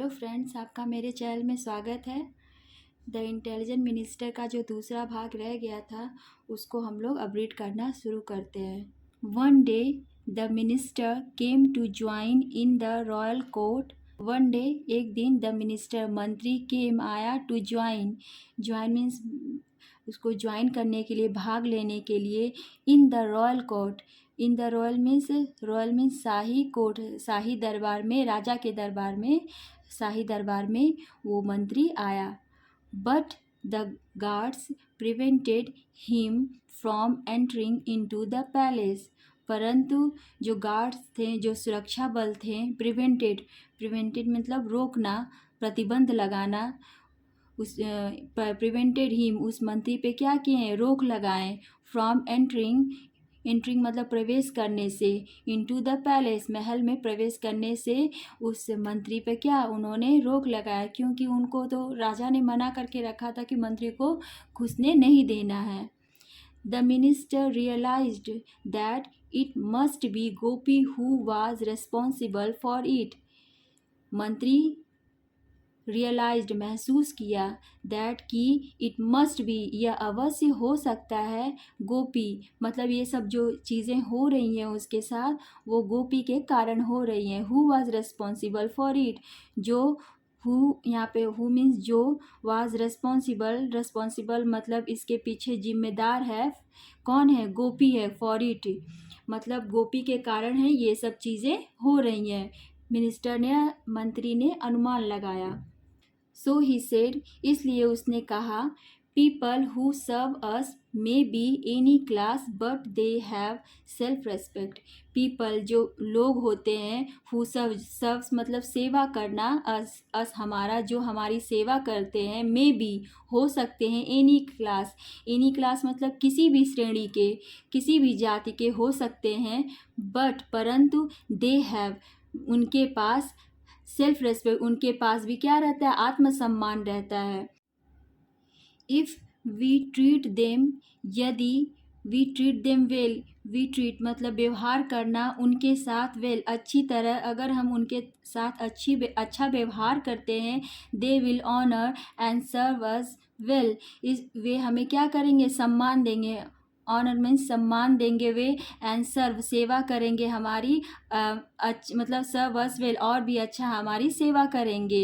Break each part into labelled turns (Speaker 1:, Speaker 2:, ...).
Speaker 1: Hello friends, आपका मेरे channel में स्वागत है। द इंटेलिजेंट मिनिस्टर का जो दूसरा भाग रह गया था उसको हम लोग अब रीड करना शुरू करते हैं। One day the minister came to join in the royal court. One day एक दिन द मिनिस्टर मंत्री केम आया टू ज्वाइन। ज्वाइन मीन्स उसको ज्वाइन करने के लिए, भाग लेने के लिए। In the royal court, in the royal means शाही कोर्ट, शाही दरबार में, राजा के दरबार में, शाही दरबार में वो मंत्री आया। But the guards prevented him from entering into the palace. परंतु जो गार्ड्स थे, जो सुरक्षा बल थे, प्रिवेंटेड मतलब रोकना, प्रतिबंध लगाना। उस प्रिवेंटेड हिम, उस मंत्री पे क्या किए हैं, रोक लगाएं। फ्रॉम एंटरिंग मतलब प्रवेश करने से, इनटू द पैलेस महल में प्रवेश करने से उस मंत्री पे क्या उन्होंने रोक लगाया, क्योंकि उनको तो राजा ने मना करके रखा था कि मंत्री को घुसने नहीं देना है। The minister realised that it must be Gopi who was responsible for it. मंत्री रियलाइज्ड महसूस किया, दैट कि इट मस्ट बी यह अवश्य हो सकता है, गोपी मतलब ये सब जो चीज़ें हो रही हैं उसके साथ वो गोपी के कारण हो रही हैं। Who was responsible for it, जो हु यहाँ पे हु मीन्स जो, वाज रिस्पॉन्सिबल मतलब इसके पीछे जिम्मेदार है, कौन है, गोपी है। फॉर इट मतलब गोपी के कारण है ये सब चीज़ें हो रही हैं। मंत्री ने अनुमान लगाया। सो ही सेड, इसलिए उसने कहा, people who serve us may be any class but they have self respect. People जो लोग होते हैं, हु सर्व मतलब सेवा करना, अस हमारा, जो हमारी सेवा करते हैं, मे बी हो सकते हैं, एनी क्लास मतलब किसी भी श्रेणी के, किसी भी जाति के हो सकते हैं। बट परंतु दे हैव उनके पास सेल्फ रेस्पेक्ट, उनके पास भी क्या रहता है, आत्मसम्मान रहता है। इफ़ वी ट्रीट देम, यदि we treat them well, we treat मतलब व्यवहार करना, उनके साथ वेल अच्छी तरह, अगर हम उनके साथ अच्छा व्यवहार करते हैं, they will honour and serve us well, वे हमें क्या करेंगे, सम्मान देंगे। ऑनर मीन्स सम्मान देंगे वे, एंड सर्व सेवा करेंगे हमारी, मतलब सर्व अस वेल और भी अच्छा हमारी सेवा करेंगे।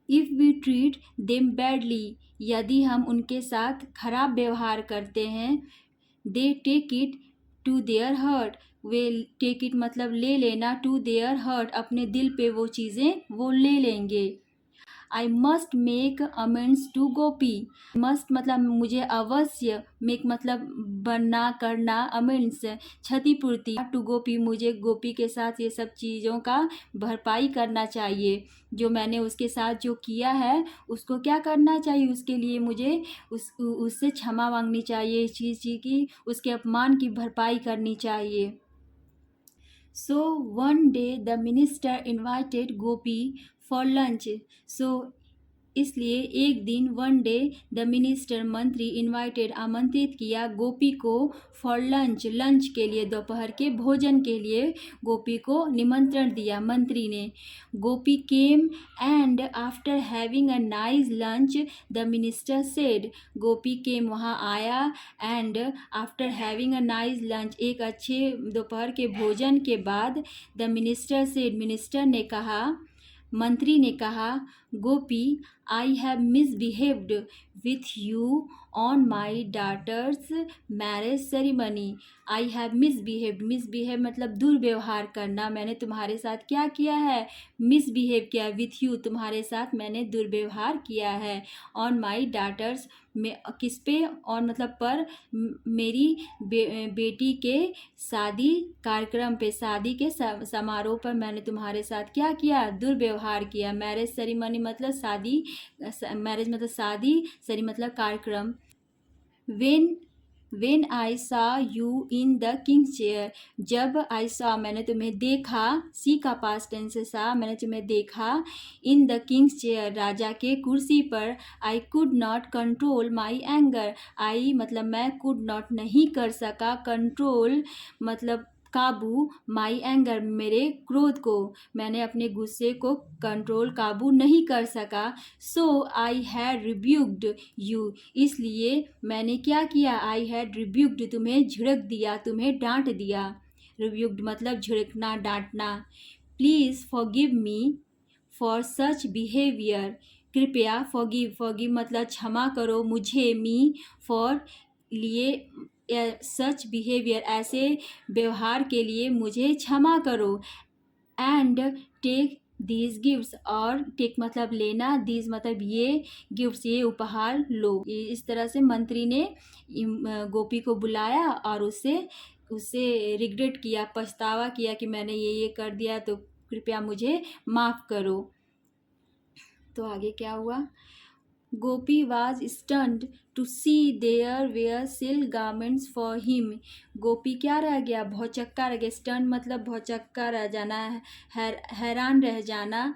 Speaker 1: If we treat them badly, यदि हम उनके साथ खराब व्यवहार करते हैं, they take it to their heart, वे टेक इट मतलब ले लेना, टू देयर हर्ट अपने दिल पे वो चीज़ें वो ले लेंगे। I must make amends to Gopi, must मतलब मुझे अवश्य, मेक मतलब बनना, करना, अमेंड्स क्षतिपूर्ति, टू गोपी मुझे गोपी के साथ ये सब चीज़ों का भरपाई करना चाहिए। जो मैंने उसके साथ जो किया है उसको क्या करना चाहिए, उसके लिए मुझे उससे क्षमा मांगनी चाहिए, इस चीज़ की, उसके अपमान की भरपाई करनी चाहिए। So one day the minister invited Gopi for lunch. So इसलिए एक दिन, वन डे द मिनिस्टर मंत्री, इनवाइटेड आमंत्रित किया, गोपी को फॉर लंच के लिए, दोपहर के भोजन के लिए गोपी को निमंत्रण दिया मंत्री ने। Gopi came and after having a nice lunch the minister said, Gopi came वहाँ आया, and after having a nice lunch एक अच्छे दोपहर के भोजन के बाद, द मिनिस्टर सेड मिनिस्टर ने कहा, मंत्री ने कहा, Gopi I have misbehaved with you on my daughter's marriage ceremony. I have misbehave मतलब दुर्व्यवहार करना, मैंने तुम्हारे साथ क्या किया है, मिसबिहेव किया, विथ यू तुम्हारे साथ मैंने दुर्व्यवहार किया है। ऑन माई डॉटर्स में किस पे, और मतलब पर, मेरी बेटी के शादी कार्यक्रम पे, शादी के समारोह पर मैंने तुम्हारे साथ क्या किया, दुर्व्यवहार किया। मैरिज सेरेमनी मतलब शादी, मैरिज मतलब शादी, सरी मतलब कार्यक्रम। वेन आई सा you in the king's chair, जब आई सा मैंने तुम्हें देखा, सी का पास्ट टेंस से सा, मैंने तुम्हें देखा, इन द किंग्स चेयर राजा के कुर्सी पर, I could not control my anger, I मतलब मैं, कुड नॉट नहीं कर सका, कंट्रोल मतलब काबू माई एंगर, मेरे क्रोध को, मैंने अपने गुस्से को कंट्रोल काबू नहीं कर सका। सो आई हैड रिब्यूक्ड यू, इसलिए मैंने क्या किया, आई हैड रिब्यूक्ड, तुम्हें झिड़क दिया, तुम्हें डांट दिया। रिब्यूक्ड मतलब झिड़कना, डांटना। Please forgive me for such behaviour, कृपया, फॉरगिव मतलब क्षमा करो मुझे, मी फॉर लिए, सच बिहेवियर ऐसे व्यवहार के लिए मुझे क्षमा करो। एंड टेक दीज गिफ्ट्स, और टेक मतलब लेना, दीज मतलब ये, गिफ्ट्स ये उपहार लो। इस तरह से मंत्री ने गोपी को बुलाया और उससे रिग्रेट किया, पछतावा किया कि मैंने ये कर दिया, तो कृपया मुझे माफ़ करो। तो आगे क्या हुआ, Gopi was stunned to see there were silk garments for him, Gopi क्या रह गया, भौचक्का रह गया। स्टन्ड मतलब भौचक्का रह जाना, हैरान रह जाना।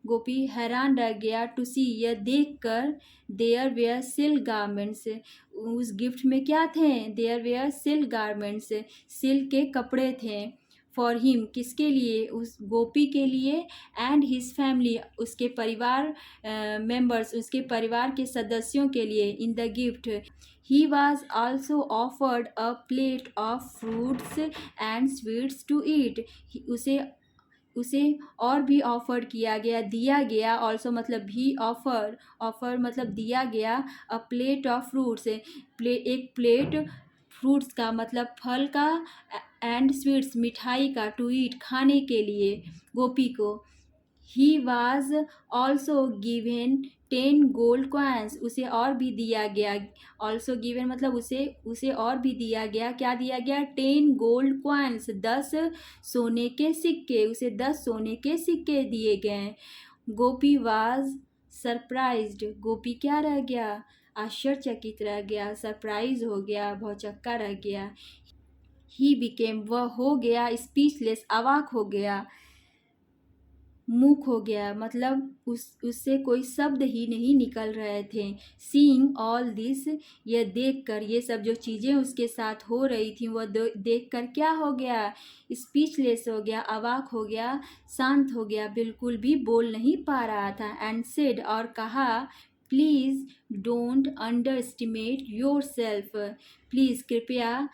Speaker 1: गोपी हैरान रह गया, टू सी यह देख कर, देयर वेयर सिल्क गारमेंट्स, उस गिफ्ट में क्या थे, there were silk garments, silk के कपड़े थे। फॉर हिम किसके लिए, उस गोपी के लिए। एंड हिज फैमिली उसके परिवार मेंबर्स, उसके परिवार के सदस्यों के लिए। In the gift he was also offered a plate of fruits and sweets to eat, उसे और भी ऑफर किया गया, दिया गया। ऑल्सो मतलब भी, ऑफर मतलब दिया गया। अ प्लेट ऑफ फ्रूट्स, एक प्लेट फ्रूट्स का मतलब फल का, एंड स्वीट्स मिठाई का, टू ईट खाने के लिए गोपी को। ही was also given 10 gold coins, उसे और भी दिया गया। ऑल्सो गिवेन मतलब उसे और भी दिया गया, क्या दिया गया, 10 गोल्ड कॉइन्स, 10 सोने के सिक्के, उसे 10 सोने के सिक्के दिए गए। गोपी वाज सरप्राइज्ड, गोपी क्या रह गया, आश्चर्यचकित रह गया, सरप्राइज हो गया, भौचक्का रह गया। ही बिकेम वह हो गया, स्पीचलेस अवाक हो गया, मूक हो गया, मतलब उससे कोई शब्द ही नहीं निकल रहे थे। सीइंग ऑल दिस, यह देख कर, ये सब जो चीज़ें उसके साथ हो रही थी वह देख कर क्या हो गया, स्पीचलेस हो गया, अवाक हो गया, शांत हो गया, बिल्कुल भी बोल नहीं पा रहा था। एंड सेड, और कहा, please don't under estimate your self, please कृपया,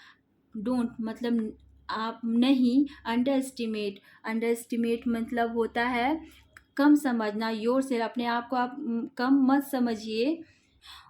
Speaker 1: डोंट मतलब आप नहीं, अंडर एस्टिमेट मतलब होता है कम समझना, योर सेल्फ अपने आप को आप कम मत समझिए।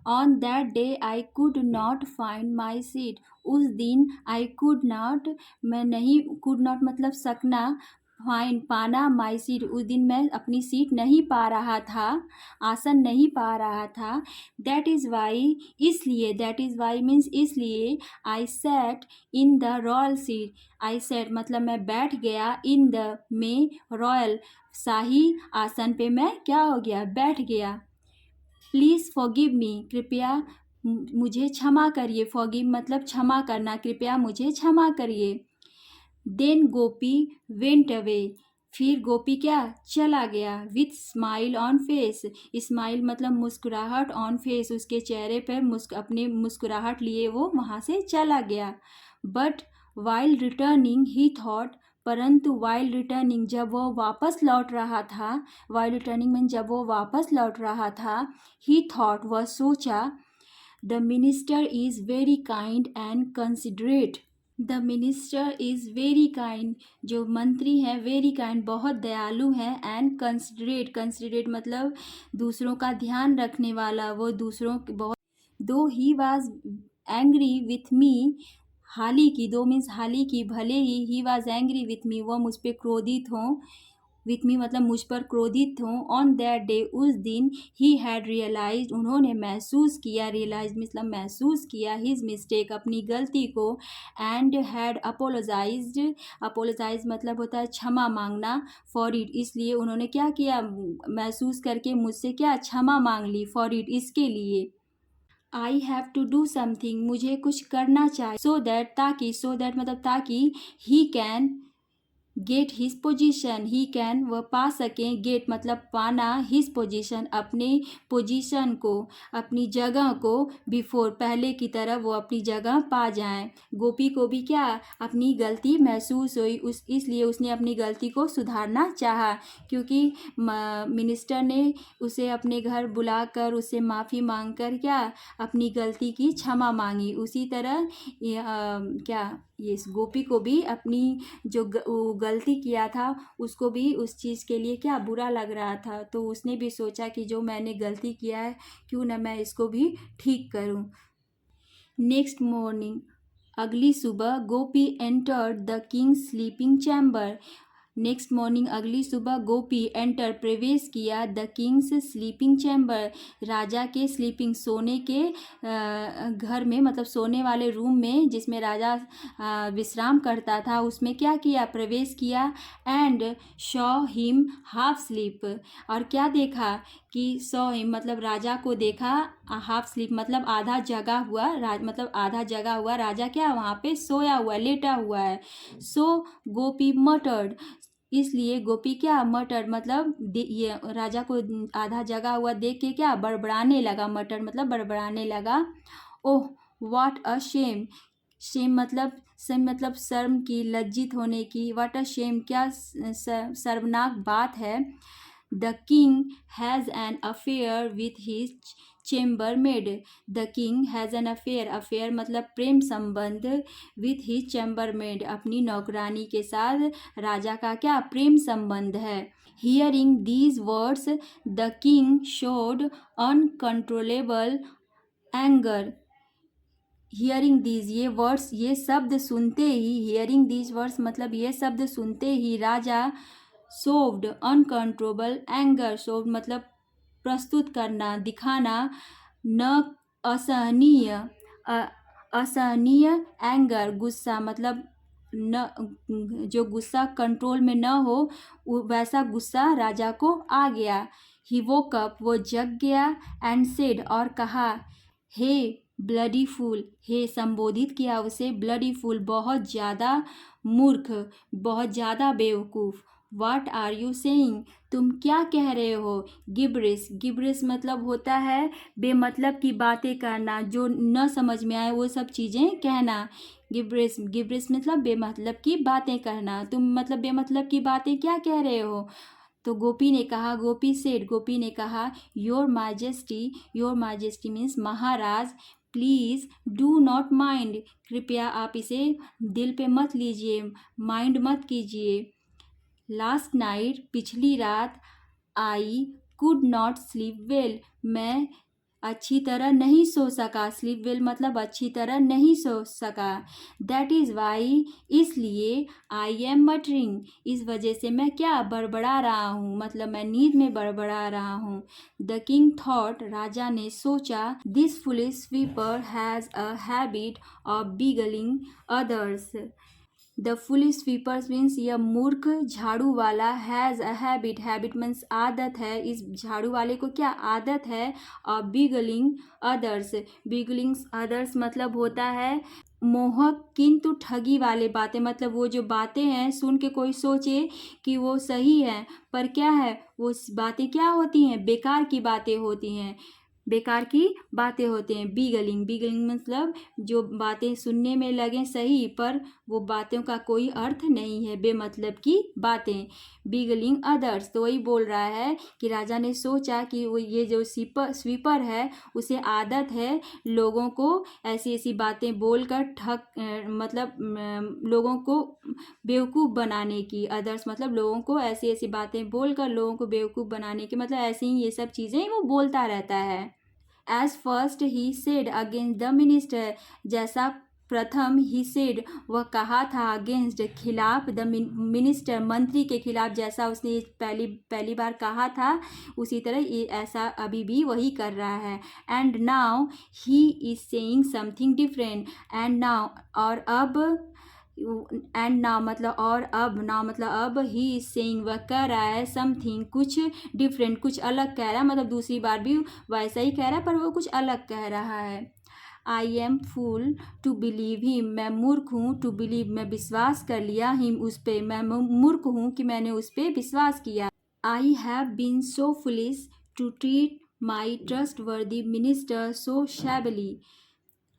Speaker 1: On that day I could not find my seat, उस दिन आई कुड नॉट, मैं नहीं, कुड नॉट मतलब सकना, फाइंड पाना, माई सीट उस दिन मैं अपनी सीट नहीं पा रहा था, आसन नहीं पा रहा था। दैट इज़ वाई, इसलिए, दैट इज़ वाई मीन्स इसलिए, I sat in the royal seat, I sat मतलब मैं बैठ गया, इन द में रॉयल शाही आसन पे मैं क्या हो गया, बैठ गया। प्लीज़ फॉरगिव मी, कृपया मुझे क्षमा करिए, फॉरगिव मतलब क्षमा करना, कृपया मुझे क्षमा करिए। देन गोपी वेंट अवे, फिर गोपी क्या, चला गया। With smile on face, smile मतलब मुस्कुराहट, ऑन फेस उसके चेहरे पर अपने मुस्कुराहट लिए वो वहाँ से चला गया। But while returning he thought, परंतु वाइल रिटर्निंग जब वो वापस लौट रहा था, वाइल रिटर्निंग में जब वो वापस लौट रहा था, ही थॉट वह सोचा, the minister is very kind and considerate, the minister is very kind, जो मंत्री हैं, वेरी काइंड बहुत दयालु हैं, एंड कंसिडरेट मतलब दूसरों का ध्यान रखने वाला, वो दूसरों के बहुत। दो he was angry with me, हाली की, दो मीन्स हाली की, भले he was angry with me वह मुझ पर क्रोधित हों, विथ मी मतलब मुझ पर क्रोधित हों। ऑन दैट डे उस दिन, ही हैड रियलाइज उन्होंने महसूस किया, रियलाइज मतलब महसूस किया, हिज मिस्टेक अपनी गलती को, एंड हैड अपोलोजाइज मतलब होता है क्षमा मांगना, फॉर इट इसलिए उन्होंने क्या किया, महसूस करके मुझसे क्या क्षमा मांग ली, फॉर इट इसके लिए। I have to do something मुझे कुछ करना चाहिए, सो दैट ताकि, सो दैट मतलब ताकि, he can get his position, he can वह पा सकें, गेट मतलब पाना, हिज पोजीशन अपने पोजीशन को, अपनी जगह को, बिफोर पहले की तरह वो अपनी जगह पा जाएं। गोपी को भी क्या अपनी गलती महसूस हुई, इसलिए उसने अपनी गलती को सुधारना चाहा, क्योंकि मिनिस्टर ने उसे अपने घर बुलाकर उससे माफ़ी मांगकर क्या अपनी गलती की क्षमा मांगी। उसी तरह क्या ये गोपी को भी अपनी जो गलती किया था उसको भी उस चीज़ के लिए क्या बुरा लग रहा था, तो उसने भी सोचा कि जो मैंने गलती किया है क्यों ना मैं इसको भी ठीक करूं। नेक्स्ट मॉर्निंग, अगली सुबह, Gopi entered the king's sleeping chamber. Next morning अगली सुबह गोपी एंटर प्रवेश किया द किंग्स स्लीपिंग चैम्बर, राजा के स्लीपिंग सोने के घर में, मतलब सोने वाले रूम में जिसमें राजा विश्राम करता था, उसमें क्या किया प्रवेश किया। And Shaw him half sleep, और क्या देखा कि सॉ हिम मतलब राजा को देखा, हाफ स्लीप मतलब आधा जगा हुआ, मतलब आधा जगा हुआ राजा क्या वहाँ पे सोया हुआ लेटा हुआ है। सो गोपी मटर्ड, इसलिए गोपी क्या मटर मतलब ये राजा को आधा जगा हुआ देख के क्या बड़बड़ाने लगा, मटर मतलब बड़बड़ाने लगा। Oh what a shame, shame मतलब शर्म की, लज्जित होने की, व्हाट अ शेम क्या शर्मनाक बात है। The king has an affair with his chamber made, the king has an affair, affair मतलब प्रेम संबंध, विथ हिज चैम्बर मेड अपनी नौकरानी के साथ राजा का क्या प्रेम संबंध है। Hearing these words the king showed uncontrollable anger, hearing these ये वर्ड्स ये शब्द सुनते ही, हियरिंग दीज वर्ड्स मतलब ये शब्द सुनते ही राजा शोव्ड अनकंट्रोलेबल एंगर, शोव्ड मतलब प्रस्तुत करना दिखाना, न असहनीय असहनीय एंगर गुस्सा मतलब न जो गुस्सा कंट्रोल में न हो वैसा गुस्सा राजा को आ गया। ही वोक अप वो जग गया, एंड सेड और कहा, हे ब्लडी फूल, हे संबोधित किया उसे ब्लडी फूल बहुत ज़्यादा मूर्ख, बहुत ज़्यादा बेवकूफ़। वाट आर यू सेइंग, तुम क्या कह रहे हो। गिब्रिस, गिब्रिस मतलब होता है बेमतलब की बातें करना, जो न समझ में आए वो सब चीज़ें कहना। गिब्रिस, गिब्रिस मतलब बेमतलब की बातें कहना, तुम मतलब बेमतलब की बातें क्या कह रहे हो। तो गोपी ने कहा, गोपी सेड गोपी ने कहा, योर माजेस्टी मीन्स महाराज, प्लीज़ डू नॉट माइंड, कृपया आप इसे दिल पे मत लीजिए, माइंड मत कीजिए। लास्ट नाइट पिछली रात, आई कुड नॉट स्लीप वेल, मैं अच्छी तरह नहीं सो सका, स्लीप वेल मतलब अच्छी तरह नहीं सो सका। दैट इज़ वाई, इसलिए, आई एम मटरिंग, इस वजह से मैं क्या बड़बड़ा रहा हूँ, मतलब मैं नींद में बड़बड़ा रहा हूँ। द किंग थॉट, राजा ने सोचा, this foolish sweeper has a habit of beguiling others, the foolish sweepers means यह मूर्ख झाड़ू वाला, has a habit, habit means आदत है, इस झाड़ू वाले को क्या आदत है, और बिगलिंग अदर्स, बिगलिंग अदर्स मतलब होता है मोहक किंतु ठगी वाले बातें, मतलब वो जो बातें हैं सुन के कोई सोचे कि वो सही है पर क्या है वो बातें क्या होती हैं, बेकार की बातें होती हैं, बेकार की बातें होते हैं। बीगलिंग, बीगलिंग मतलब जो बातें सुनने में लगें सही पर वो बातों का कोई अर्थ नहीं है, बेमतलब की बातें। बीगलिंग अदर्स, तो वही बोल रहा है कि राजा ने सोचा कि वो ये जो स्वीपर है उसे आदत है लोगों को ऐसी ऐसी बातें बोलकर मतलब लोगों को बेवकूफ़ बनाने की। अदर्स मतलब लोगों को ऐसी ऐसी बातें बोलकर लोगों को बेवकूफ़ बनाने की, मतलब ऐसे ही ये सब चीज़ें वो बोलता रहता है। As first he said against the minister, जैसा प्रथम ही सेड वह कहा था, अगेंस्ट खिलाफ, द मिनिस्टर मंत्री के खिलाफ, जैसा उसने पहली बार कहा था उसी तरह ये ऐसा अभी भी वही कर रहा है। And now he is saying something different, and now और अब, एंड नाउ मतलब और अब, नाउ मतलब अब, ही इज सेइंग वह कह रहा है, समथिंग कुछ, डिफरेंट कुछ अलग कह रहा है, मतलब दूसरी बार भी वैसा ही कह रहा है पर वो कुछ अलग कह रहा है। I am fool to believe him, मैं मूर्ख हूँ, टू बिलीव मैं विश्वास कर लिया, हिम उस पे, मैं मूर्ख हूँ कि मैंने उस पे विश्वास किया। I have been so foolish to treat my trustworthy minister so shabbily,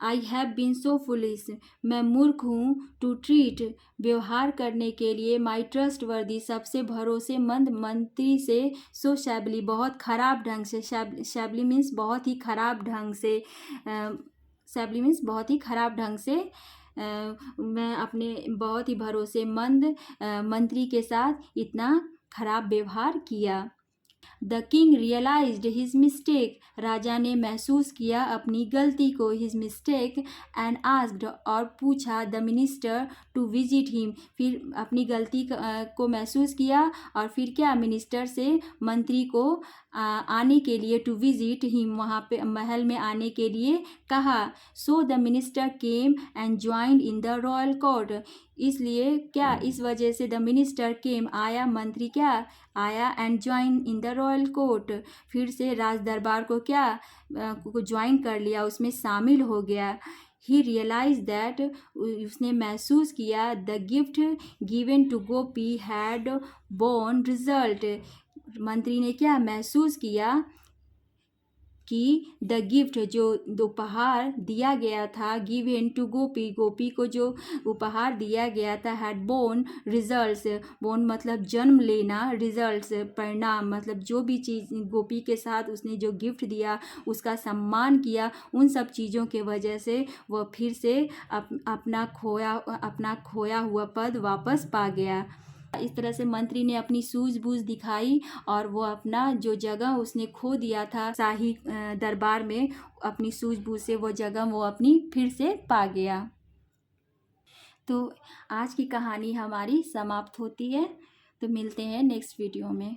Speaker 1: I have been so foolish, मैं मूर्ख हूँ, टू ट्रीट व्यवहार करने के लिए, माई ट्रस्टवर्दी सबसे भरोसेमंद मंत्री से, सो शैबली बहुत खराब ढंग से, शैबली मीन्स बहुत ही खराब ढंग से, शैबली मीन्स बहुत ही खराब ढंग से, मैं अपने बहुत ही भरोसेमंद मंत्री के साथ इतना खराब व्यवहार किया। The king realised his mistake, राजा ने महसूस किया अपनी गलती को, हिज मिस्टेक, एंड आस्क्ड और पूछा the minister to visit him, फिर अपनी गलती को महसूस किया और फिर क्या, मिनिस्टर से, मंत्री को आने के लिए, टू विजिट हिम, वहाँ पे महल में आने के लिए कहा। So the minister came and joined in the royal court, इसलिए क्या, इस वजह से द मिनिस्टर केम आया, मंत्री क्या आया, and join in the royal court, फिर से राज दरबार को क्या को ज्वाइन कर लिया, उसमें शामिल हो गया। ही रियलाइज दैट, उसने महसूस किया, the gift given to Gopi had borne result, मंत्री ने क्या महसूस किया कि द गिफ्ट जो उपहार दिया गया था, गिवन टू गोपी, गोपी को जो उपहार दिया गया था, हैड बोर्न रिजल्ट्स, बोर्न मतलब जन्म लेना, रिजल्ट्स परिणाम, मतलब जो भी चीज़ गोपी के साथ उसने जो गिफ्ट दिया उसका सम्मान किया, उन सब चीज़ों के वजह से वह फिर से अपना खोया हुआ पद वापस पा गया। इस तरह से मंत्री ने अपनी सूझबूझ दिखाई और वो अपना जो जगह उसने खो दिया था शाही दरबार में, अपनी सूझबूझ से वो जगह वो अपनी फिर से पा गया। तो आज की कहानी हमारी समाप्त होती है, तो मिलते हैं नेक्स्ट वीडियो में।